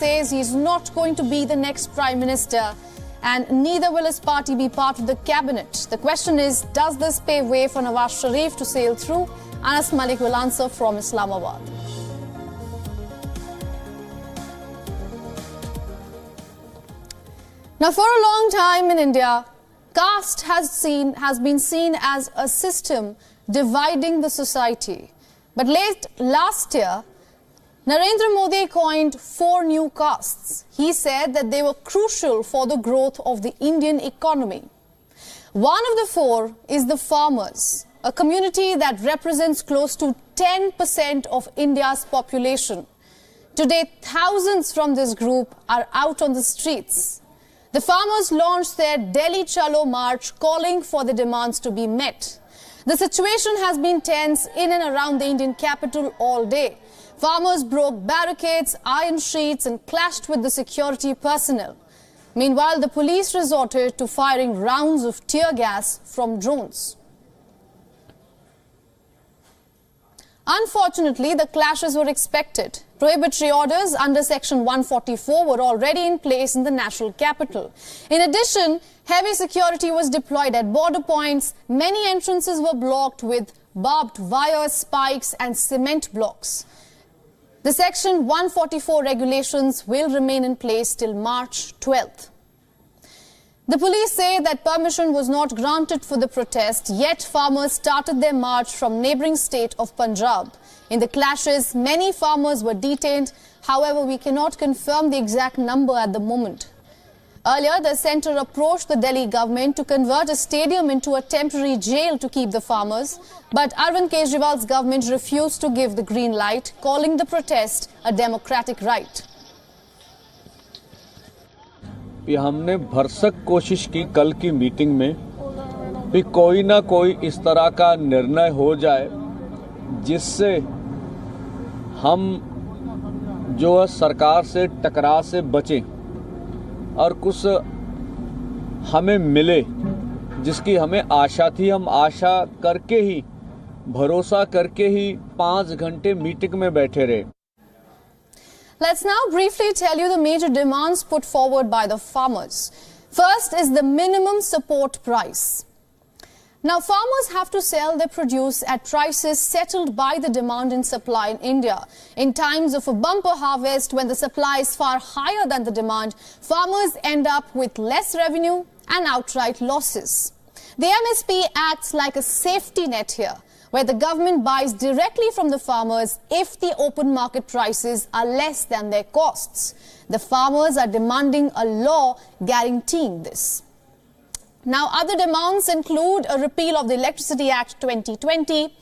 says he's not going to be the next Prime Minister and neither will his party be part of the cabinet. The question is, does this pave way for Nawaz Sharif to sail through? Anas Malik will answer from Islamabad. Now, for a long time in India, caste has been seen as a system dividing the society. But late last year, Narendra Modi coined 4 new castes. He said that they were crucial for the growth of the Indian economy. One of the 4 is the farmers, a community that represents close to 10% of India's population. Today, thousands from this group are out on the streets. The farmers launched their Delhi Chalo March, calling for the demands to be met. The situation has been tense in and around the Indian capital all day. Farmers broke barricades, iron sheets and clashed with the security personnel. Meanwhile, the police resorted to firing rounds of tear gas from drones. Unfortunately, the clashes were expected. Prohibitory orders under Section 144 were already in place in the national capital. In addition, heavy security was deployed at border points. Many entrances were blocked with barbed wire, spikes and cement blocks. The Section 144 regulations will remain in place till March 12th. The police say that permission was not granted for the protest, yet farmers started their march from neighbouring state of Punjab. In the clashes, many farmers were detained. However, we cannot confirm the exact number at the moment. Earlier, the centre approached the Delhi government to convert a stadium into a temporary jail to keep the farmers. But Arvind Kejriwal's government refused to give the green light, calling the protest a democratic right. हमने भरसक कोशिश की कल की meeting में भी कोई ना कोई इस तरह का निर्णय हो जाए जिससे हम जो सरकार से टकराव से बचें और कुछ हमें मिले जिसकी हमें आशा थी। हम आशा करके ही, भरोसा करके ही 5 घंटे मीटिंग में बैठे रहे। Let's now briefly tell you the major demands put forward by the farmers. First is the minimum support price. Now, farmers have to sell their produce at prices settled by the demand and supply in India. In times of a bumper harvest, when the supply is far higher than the demand, farmers end up with less revenue and outright losses. The MSP acts like a safety net here, where the government buys directly from the farmers if the open market prices are less than their costs. The farmers are demanding a law guaranteeing this. Now, other demands include a repeal of the Electricity Act 2020,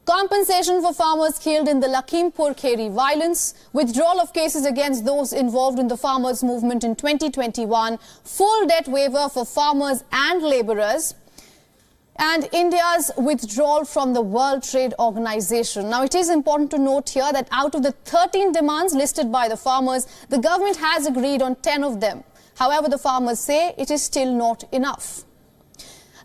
compensation for farmers killed in the Lakhimpur Kheri violence, withdrawal of cases against those involved in the farmers' movement in 2021, full debt waiver for farmers and labourers, and India's withdrawal from the World Trade Organization. Now, it is important to note here that out of the 13 demands listed by the farmers, the government has agreed on 10 of them. However, the farmers say it is still not enough.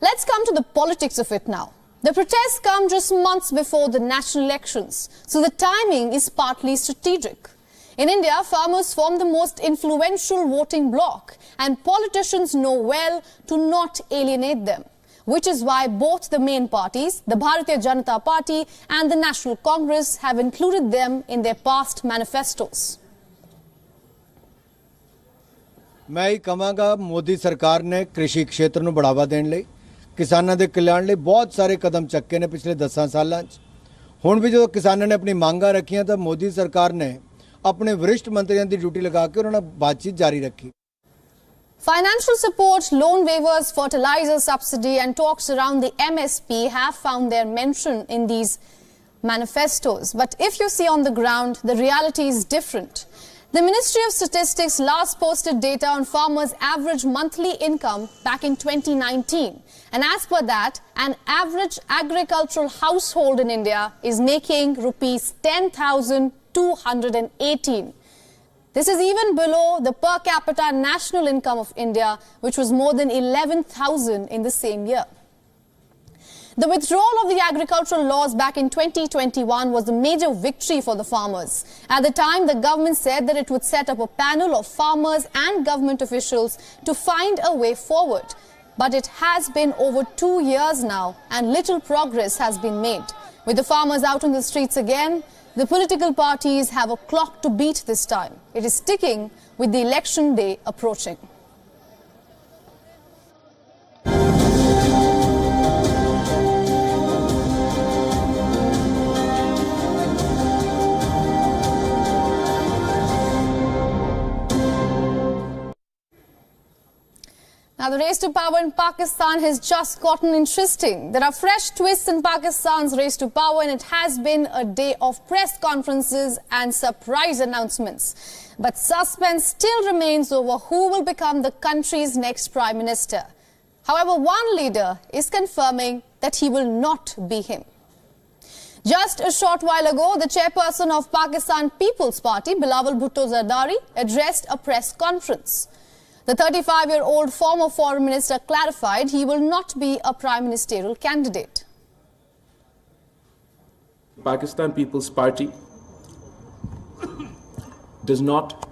Let's come to the politics of it now. The protests come just months before the national elections, so the timing is partly strategic. In India, farmers form the most influential voting bloc, and politicians know well to not alienate them, which is why both the main parties, the Bharatiya Janata Party and the National Congress, have included them in their past manifestos. मैं ही कहांगा मोदी सरकार ने कृषि क्षेत्र ਨੂੰ बढ़ावा देने ਲਈ किसानों के कल्याण ਲਈ बहुत सारे कदम चक्के ने पिछले 10 सालों ਹੁਣ भी जो किसानों ने अपनी मांगा रखियां तो मोदी सरकार ने अपने वरिष्ठ मंत्रियों की ड्यूटी लगा के उन्होंने बातचीत जारी रखी। Financial support, loan waivers, fertilizer subsidy and talks around the MSP have found their mention in these manifestos. But if you see on the ground, the reality is different. The Ministry of Statistics last posted data on farmers' average monthly income back in 2019. And as per that, an average agricultural household in India is making rupees 10,218. This is even below the per capita national income of India, which was more than 11,000 in the same year. The withdrawal of the agricultural laws back in 2021 was a major victory for the farmers. At the time, the government said that it would set up a panel of farmers and government officials to find a way forward. But it has been over 2 years now and little progress has been made. With the farmers out on the streets again, the political parties have a clock to beat this time. It is ticking with the election day approaching. Now, the race to power in Pakistan has just gotten interesting. There are fresh twists in Pakistan's race to power, and it has been a day of press conferences and surprise announcements. But suspense still remains over who will become the country's next prime minister. However, one leader is confirming that he will not be him. Just a short while ago, the chairperson of Pakistan People's Party, Bilawal Bhutto Zardari, addressed a press conference. The 35-year-old former foreign minister clarified he will not be a prime ministerial candidate. Pakistan People's Party does not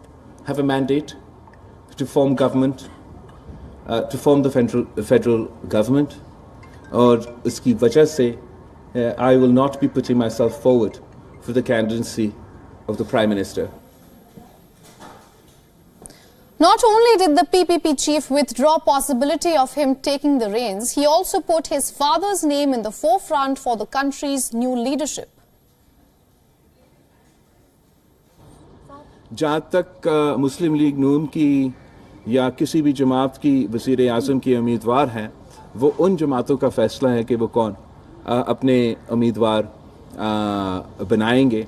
have a mandate to form government, to form the federal government, और इसकी वजह से I will not be putting myself forward for the candidacy of the prime minister. Not only did the PPP chief withdraw possibility of him taking the reins, he also put his father's name in the forefront for the country's new leadership. जहाँ तक मुस्लिम league नून की या किसी भी जमात की वज़ीर आज़म की उम्मीदवार हैं, वो उन जमातों का फैसला है कि वो कौन अपने उम्मीदवार बनाएंगे.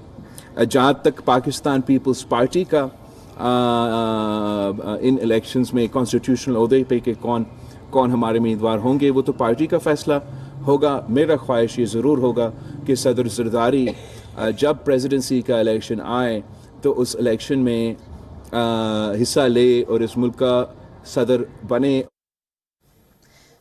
जहाँ तक पाकिस्तान पीपल्स पार्टी का इन इलेक्शंस में कॉन्स्टिट्यूशनल ओहदे पे कि कौन हमारे उम्मीदवार होंगे, वो तो पार्टी का फैसला होगा. मेरा ख्वाहिश ये ज़रूर होगा कि सदर ज़रदारी जब प्रेसिडेंसी का इलेक्शन आए तो उस इलेक्शन में हिस्सा ले और इस मुल्क का सदर बने.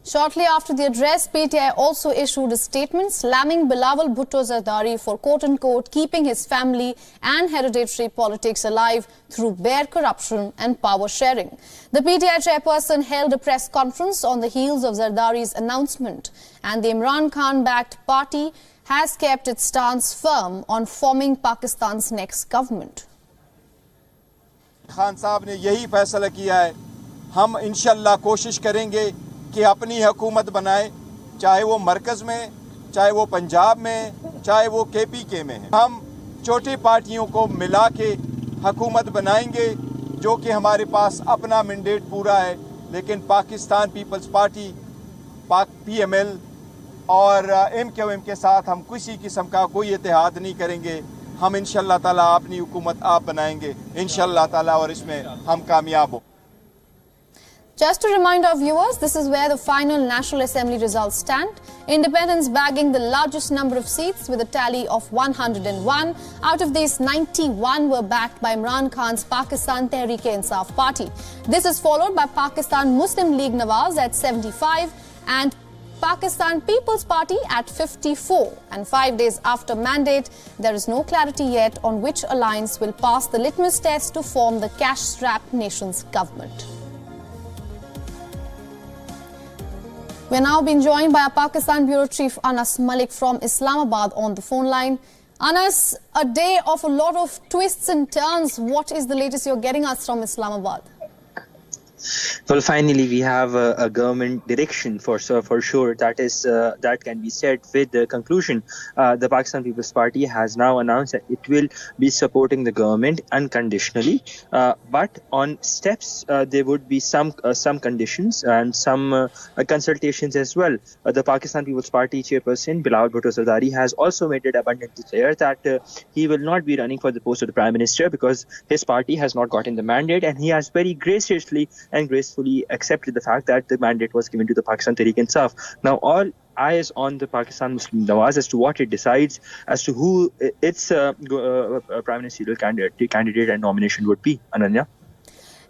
Shortly after the address, PTI also issued a statement slamming Bilawal Bhutto Zardari for quote-unquote keeping his family and hereditary politics alive through bare corruption and power sharing. The PTI chairperson held a press conference on the heels of Zardari's announcement, and the Imran Khan-backed party has kept its stance firm on forming Pakistan's next government. Khan साहब ने यही फैसला किया है. हम इंशाल्लाह कोशिश करेंगे कि अपनी हुकूमत बनाए, चाहे वो मरकज़ में, चाहे वो पंजाब में, चाहे वो KPK में है. हम छोटी पार्टियों को मिला के हुकूमत बनाएंगे जो कि हमारे पास अपना मैंडेट पूरा है. लेकिन पाकिस्तान पीपल्स पार्टी PML और MQM के साथ हम किसी किस्म का कोई इत्तेहाद नहीं करेंगे. हम इंशाल्लाह ताला अपनी हुकूमत आप बनाएंगे इंशाल्लाह ताला, और इसमें हम कामयाब हो. Just to remind our viewers, this is where the final National Assembly results stand. Independents bagging the largest number of seats with a tally of 101. Out of these, 91 were backed by Imran Khan's Pakistan Tehreek-e-Insaf party. This is followed by Pakistan Muslim League Nawaz at 75 and Pakistan People's Party at 54. And 5 days after mandate, there is no clarity yet on which alliance will pass the litmus test to form the cash-strapped nation's government. We are now being joined by our Pakistan Bureau Chief Anas Malik from Islamabad on the phone line. Anas, a day of a lot of twists and turns. What is the latest you're getting us from Islamabad? Well, finally, we have a government direction for sure. That can be said with the conclusion. The Pakistan People's Party has now announced that it will be supporting the government unconditionally, but on steps there would be some conditions and some consultations as well. The Pakistan People's Party chairperson Bilawal Bhutto Zardari has also made it abundantly clear that he will not be running for the post of the Prime Minister because his party has not gotten the mandate, and he has very graciously and gracefully accepted the fact that the mandate was given to the Pakistan Tehreek-e-Insaf. Now, all eyes on the Pakistan Muslim Nawaz as to what it decides as to who its prime ministerial candidate and nomination would be. Ananya?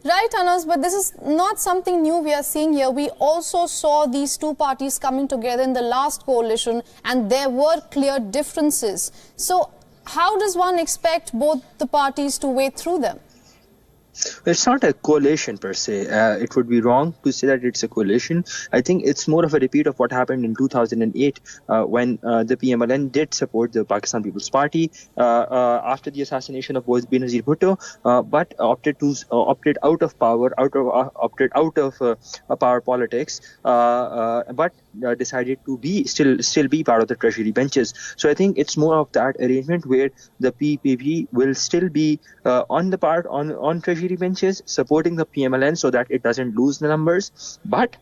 Right, Anas, but this is not something new we are seeing here. We also saw these two parties coming together in the last coalition and there were clear differences. So how does one expect both the parties to wade through them? It's not a coalition per se. It would be wrong to say that it's a coalition. I think it's more of a repeat of what happened in 2008 when the PMLN did support the Pakistan People's Party after the assassination of Benazir Bhutto, but opted out of power, opted out of power politics, but decided to still be part of the treasury benches. So I think it's more of that arrangement where the PPP will still be on treasury benches supporting the PMLN so that it doesn't lose the numbers, but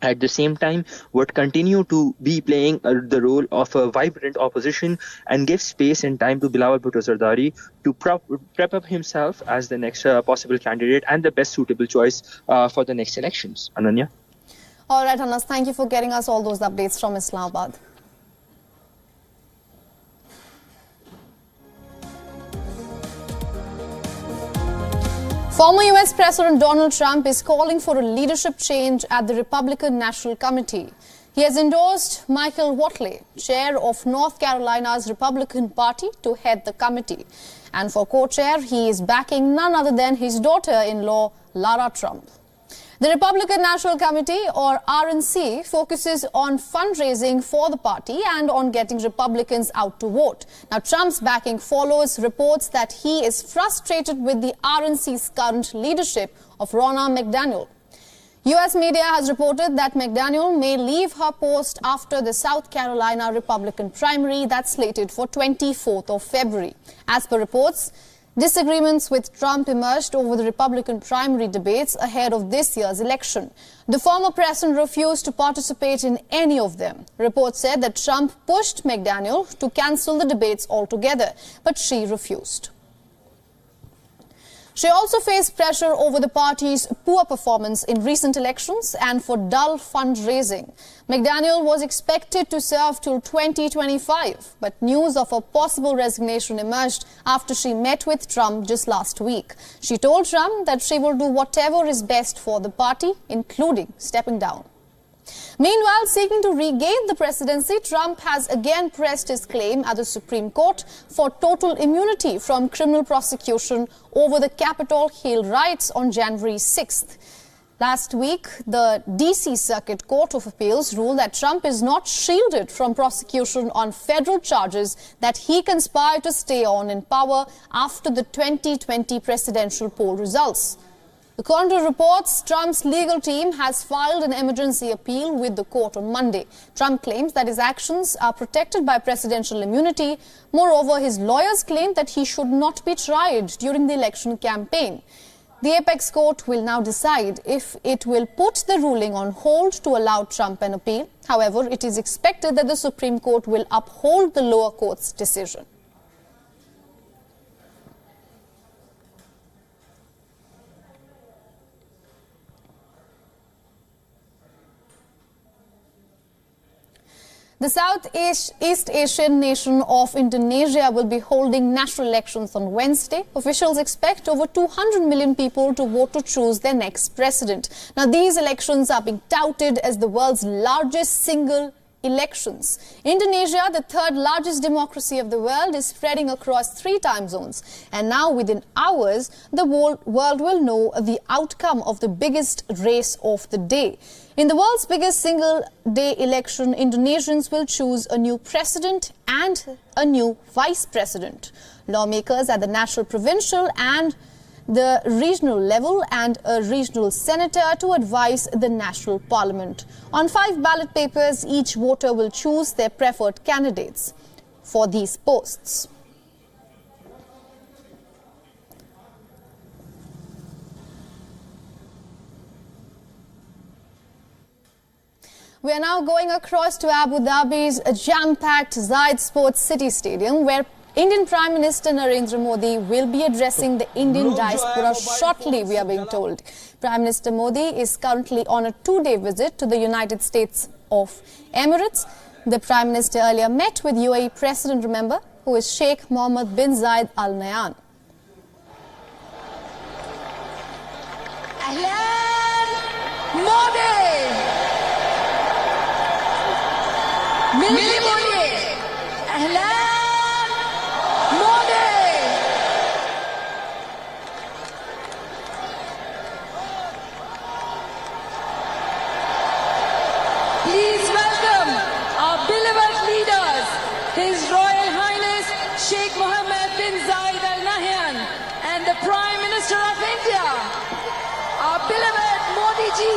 at the same time would continue to be playing the role of a vibrant opposition and give space and time to Bilawal Bhutto Zardari to prep up himself as the next possible candidate and the best suitable choice for the next elections. Ananya? All right, Anas, thank you for getting us all those updates from Islamabad. Former US President Donald Trump is calling for a leadership change at the Republican National Committee. He has endorsed Michael Whatley, chair of North Carolina's Republican Party, to head the committee. And for co-chair, he is backing none other than his daughter-in-law, Lara Trump. The Republican National Committee, or RNC, focuses on fundraising for the party and on getting Republicans out to vote. Now, Trump's backing follows reports that he is frustrated with the RNC's current leadership of Ronna McDaniel. US media has reported that McDaniel may leave her post after the South Carolina Republican primary that's slated for 24th of February. As per reports, disagreements with Trump emerged over the Republican primary debates ahead of this year's election. The former president refused to participate in any of them. Reports said that Trump pushed McDaniel to cancel the debates altogether, but she refused. She also faced pressure over the party's poor performance in recent elections and for dull fundraising. McDaniel was expected to serve till 2025, but news of a possible resignation emerged after she met with Trump just last week. She told Trump that she will do whatever is best for the party, including stepping down. Meanwhile, seeking to regain the presidency, Trump has again pressed his claim at the Supreme Court for total immunity from criminal prosecution over the Capitol Hill riots on January 6th. Last week, the D.C. Circuit Court of Appeals ruled that Trump is not shielded from prosecution on federal charges that he conspired to stay on in power after the 2020 presidential poll results. According to reports, Trump's legal team has filed an emergency appeal with the court on Monday. Trump claims that his actions are protected by presidential immunity. Moreover, his lawyers claim that he should not be tried during the election campaign. The apex court will now decide if it will put the ruling on hold to allow Trump an appeal. However, it is expected that the Supreme Court will uphold the lower court's decision. The Southeast Asian nation of Indonesia will be holding national elections on Wednesday. Officials expect over 200 million people to vote to choose their next president. Now, these elections are being touted as the world's largest single elections. Indonesia, the third largest democracy of the world, is spreading across 3 time zones. And now, within hours, the world will know the outcome of the biggest race of the day. In the world's biggest single-day election, Indonesians will choose a new president and a new vice president. Lawmakers at the national, provincial and the regional level and a regional senator to advise the national parliament. On 5 ballot papers, each voter will choose their preferred candidates for these posts. We are now going across to Abu Dhabi's jam-packed Zayed Sports City Stadium, where Indian Prime Minister Narendra Modi will be addressing the Indian diaspora shortly, we are being told. Prime Minister Modi is currently on a 2-day visit to the United States of Emirates. The Prime Minister earlier met with UAE President, remember, who is Sheikh Mohammed bin Zayed Al Nahyan. Ahlan Modi. मिलके बोलिए Ahlan Modi. Please welcome our beloved leaders, His Royal Highness Sheikh Mohammed bin Zayed Al Nahyan and the Prime Minister of India, our beloved Modi ji.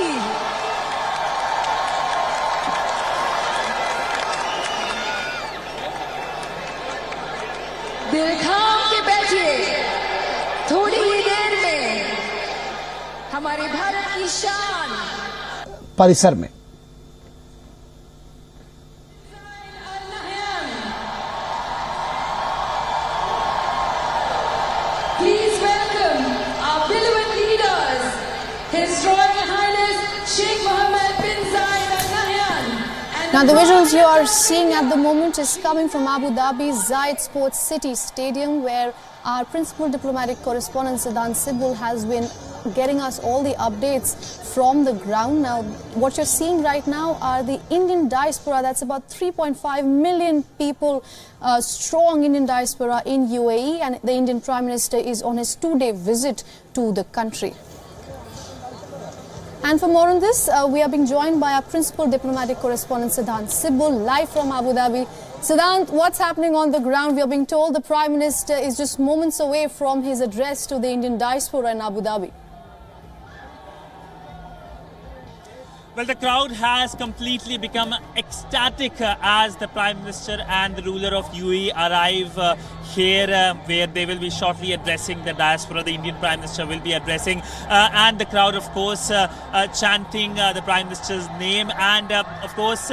दिल थाम के बैठिए, थोड़ी ही देर में हमारे भारत की शान परिसर में Please welcome our beloved leaders, His Royal Highness Sheikh Mohammed bin Zayed Al Nahyan. Now the visuals you are seeing at the moment is coming from Abu Dhabi's Zayed Sports City Stadium, where our principal diplomatic correspondent Siddhant Sibul has been getting us all the updates from the ground. Now what you're seeing right now are the Indian diaspora. That's about 3.5 million people, strong Indian diaspora in UAE, and the Indian Prime Minister is on his 2-day visit to the country. And for more on this, we are being joined by our principal diplomatic correspondent Siddhant Sibul, live from Abu Dhabi. Siddhant, what's happening on the ground? We are being told the Prime Minister is just moments away from his address to the Indian diaspora in Abu Dhabi. Well, the crowd has completely become ecstatic as the Prime Minister and the ruler of UAE arrive here, where they will be shortly addressing the diaspora. The Indian Prime Minister will be addressing, and the crowd, of course, chanting the Prime Minister's name. And, of course,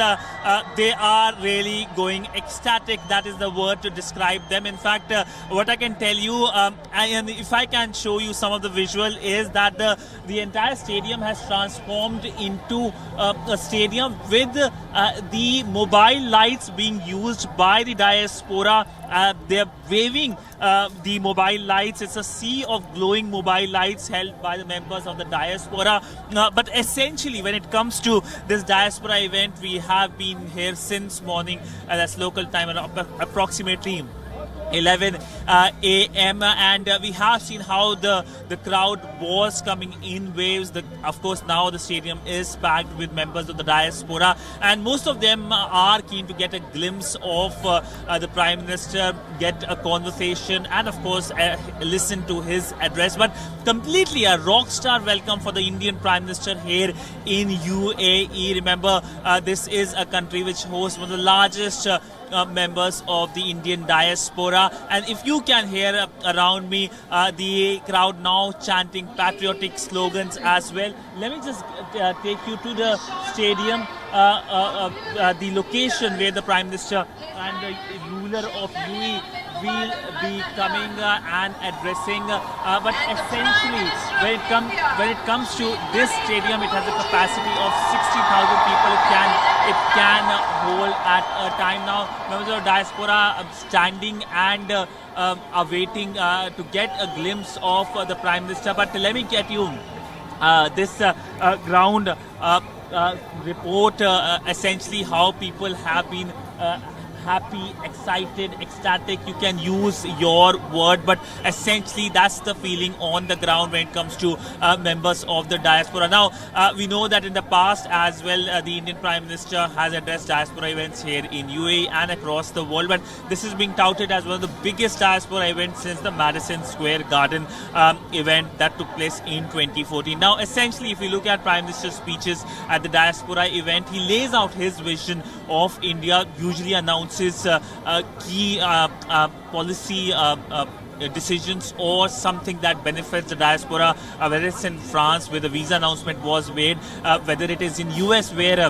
they are really going ecstatic. That is the word to describe them. In fact, what I can tell you, and if I can show you some of the visual, is that the entire stadium has transformed into a stadium with the mobile lights being used by the diaspora. They're waving the mobile lights. It's a sea of glowing mobile lights held by the members of the diaspora. But essentially, when it comes to this diaspora event, we have been here since morning, that's local time, approximately 11 a.m. and we have seen how the crowd was coming in waves. Of course, now the stadium is packed with members of the diaspora, and most of them are keen to get a glimpse of the Prime Minister, get a conversation, and of course listen to his address. But completely a rock star welcome for the Indian Prime Minister here in UAE. Remember, this is a country which hosts one of the largest members of the Indian diaspora, and if you can hear around me the crowd now chanting patriotic slogans as well. Let me just take you to the stadium, the location where the Prime Minister and the ruler of UAE will be coming and addressing. But essentially, when it comes to this stadium, it has a capacity of 60,000 people. It can hold at a time. Now, members of the diaspora standing and awaiting to get a glimpse of the Prime Minister. But let me get you this ground report, essentially how people have been happy, excited, ecstatic. You can use your word, but essentially that's the feeling on the ground when it comes to members of the diaspora. Now, we know that in the past as well, the Indian Prime Minister has addressed diaspora events here in UAE and across the world, but this is being touted as one of the biggest diaspora events since the Madison Square Garden event that took place in 2014. Now, essentially, if you look at Prime Minister's speeches at the diaspora event, he lays out his vision of India, usually announces key policy decisions or something that benefits the diaspora, whether it's in France where the visa announcement was made, whether it is in US where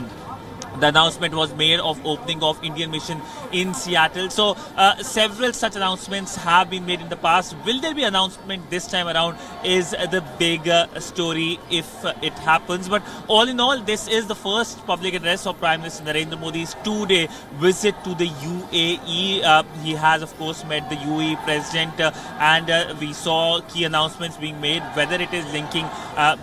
the announcement was made of opening of Indian mission in Seattle. So several such announcements have been made in the past. Will there be announcement this time around is the big story if it happens. But all in all, this is the first public address of Prime Minister Narendra Modi's 2-day visit to the UAE. He has of course met the UAE president and we saw key announcements being made, whether it is linking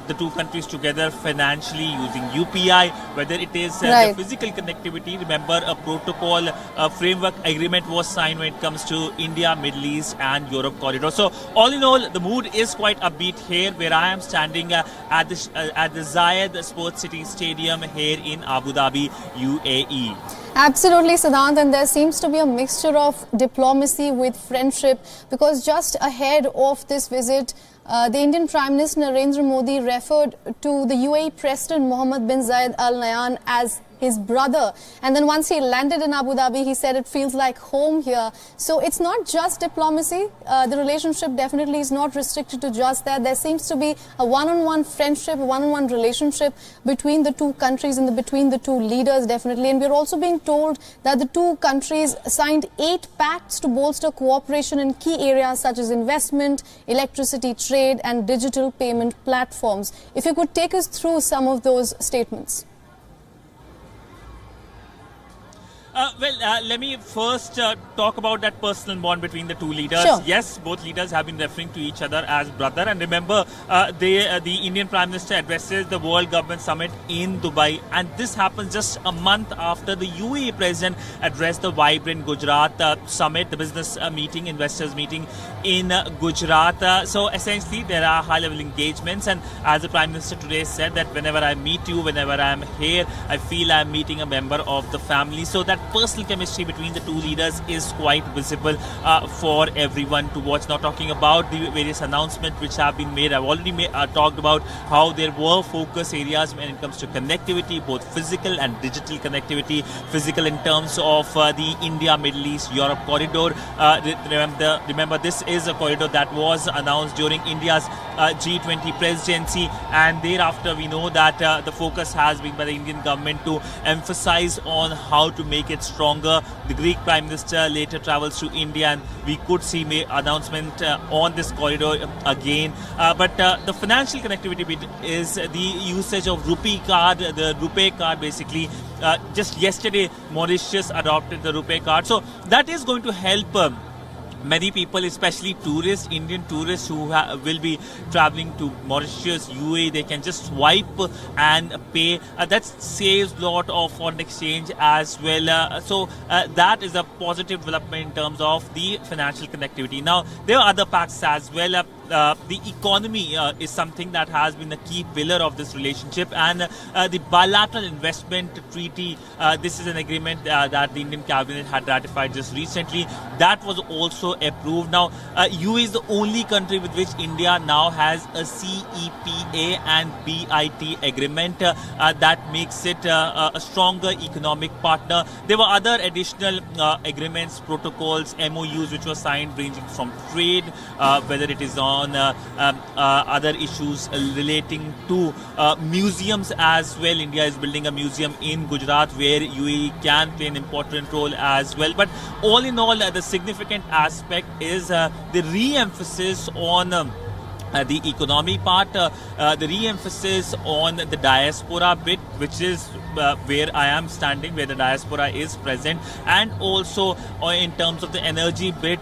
the two countries together financially using UPI, whether it is the physical connectivity. Remember, a protocol framework agreement was signed when it comes to India, Middle East and Europe corridor. So all in all, the mood is quite upbeat here where I am standing at the Zayed Sports City Stadium here in Abu Dhabi, UAE. Absolutely, Siddhant, and there seems to be a mixture of diplomacy with friendship, because just ahead of this visit, the Indian Prime Minister Narendra Modi referred to the UAE President Mohammed bin Zayed Al Nahyan as his brother, and then once he landed in Abu Dhabi, he said it feels like home here. So it's not just diplomacy. The relationship definitely is not restricted to just that. There seems to be a one-on-one friendship, a one-on-one relationship between the two countries and between the two leaders, definitely. And we're also being told that the two countries signed 8 pacts to bolster cooperation in key areas such as investment, electricity trade and digital payment platforms. If you could take us through some of those statements. Let me first talk about that personal bond between the two leaders. Sure. Yes, both leaders have been referring to each other as brother. And remember, the Indian Prime Minister addresses the World Government Summit in Dubai. And this happens just a month after the UAE President addressed the vibrant Gujarat Summit, the business meeting, investors meeting in Gujarat. So essentially, there are high-level engagements. And as the Prime Minister today said that whenever I meet you, whenever I'm here, I feel I'm meeting a member of the family. So that personal chemistry between the two leaders is quite visible for everyone to watch. Now, talking about the various announcements which have been made, I've already talked about how there were focus areas when it comes to connectivity, both physical and digital connectivity. Physical in terms of the India, Middle East, Europe corridor. Remember, this is a corridor that was announced during India's G20 presidency, and thereafter we know that the focus has been by the Indian government to emphasize on how to make it stronger. The Greek Prime Minister later travels to India, and we could see announcement on this corridor again. But the financial connectivity bit is the usage of rupee card, the RuPay card basically. Just yesterday, Mauritius adopted the RuPay card. So that is going to help many people, especially tourists, Indian tourists who will be traveling to Mauritius, UAE. They can just swipe and pay. That saves a lot of foreign exchange as well. So that is a positive development in terms of the financial connectivity. Now, there are other pacts as well. The economy is something that has been a key pillar of this relationship, and the bilateral investment treaty, this is an agreement that the Indian cabinet had ratified just recently. That was also approved. Now, UAE is the only country with which India now has a CEPA and BIT agreement that makes it a stronger economic partner. There were other additional agreements, protocols, MOUs which were signed ranging from trade, whether it is on other issues relating to museums as well. India is building a museum in Gujarat where UAE can play an important role as well. But all in all, the significant aspect is the re-emphasis on the economy part, the re-emphasis on the diaspora bit, which is where I am standing, where the diaspora is present, and also in terms of the energy bit,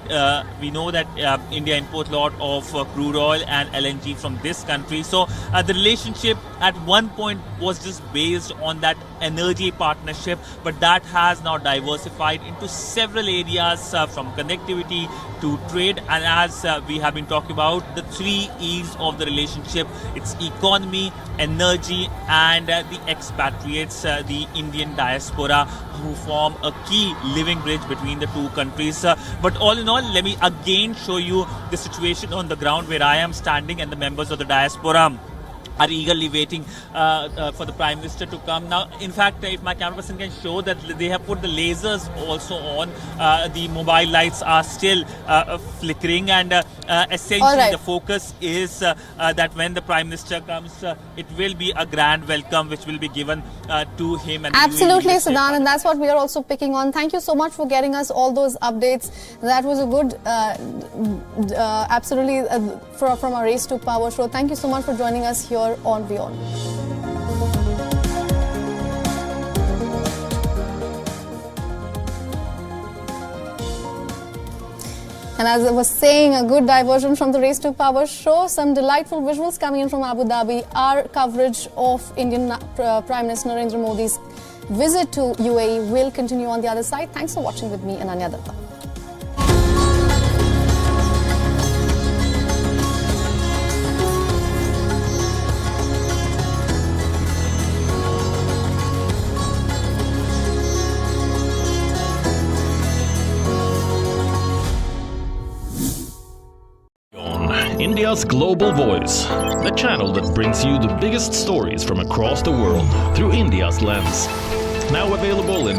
we know that India imports a lot of crude oil and LNG from this country. So the relationship at one point was just based on that energy partnership, but that has now diversified into several areas from connectivity to trade. And as we have been talking about, the 3 E's of the relationship, it's economy, energy and the expatriates, the Indian diaspora, who form a key living bridge between the two countries. But all in all, let me again show you the situation on the ground where I am standing and the members of the diaspora are eagerly waiting for the Prime Minister to come. Now, in fact, if my camera person can show that they have put the lasers also on, the mobile lights are still flickering, and essentially the focus is that when the Prime Minister comes, it will be a grand welcome which will be given to him. And absolutely, Siddhan, and that's what we are also picking on. Thank you so much for getting us all those updates. That was a good, absolutely, from our Race to Power show. Thank you so much for joining us here on WION. And as I was saying, a good diversion from the Race to Power show, some delightful visuals coming in from Abu Dhabi. Our coverage of Indian Prime Minister Narendra Modi's visit to UAE will continue on the other side. Thanks for watching with me, Ananya Datta. India's Global Voice, the channel that brings you the biggest stories from across the world through India's lens. Now available in